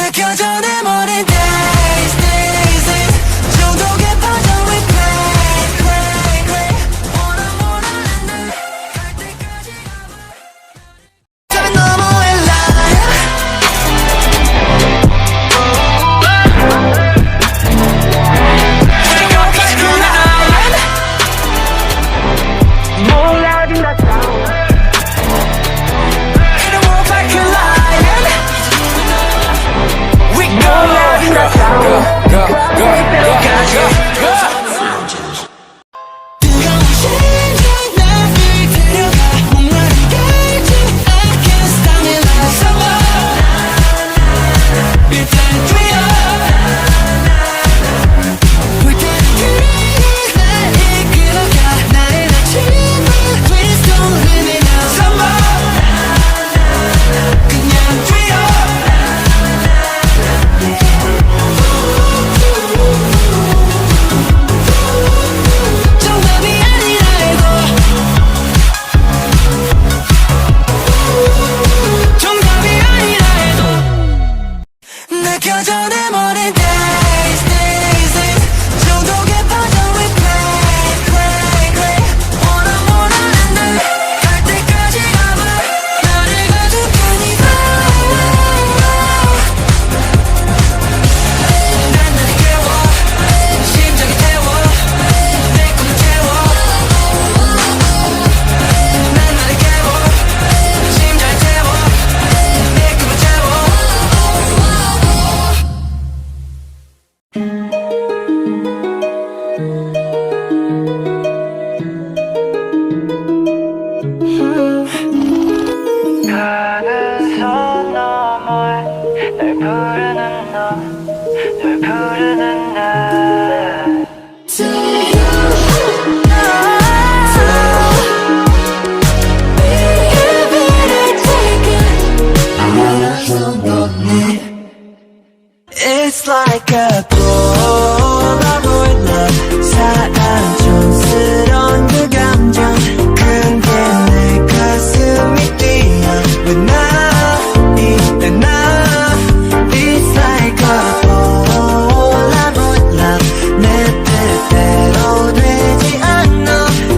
느껴져 내 머리 dazed, dazed. 중독에 빠져 we play, play, play. 원하는 갈 때까지 저 너머의 line. 몰라진다 느껴져 내 머리 dazed, dazed. 중독에 빠져 we play, play, play. 원하는 갈 때까지 가봐. 나를 가득하니까 난 나를 깨워 심장이 태워 내 꿈을 채워 난 나를 깨워 심장이 태워 내 꿈을 채워 가는 선 너머에 널 부르는 너, 널 부르는 나. To you, baby, I take it. It's like a Polaroid love. 사랑 촌스러운 그 감정. 근데 내 가슴이 뛰어. 왜 나 이때 나. It's like a Polaroid love. 내 뜻대로 되지 않아.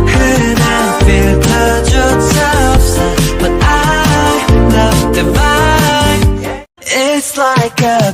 흔한 필터조차 없어. But I love the vibe. It's like a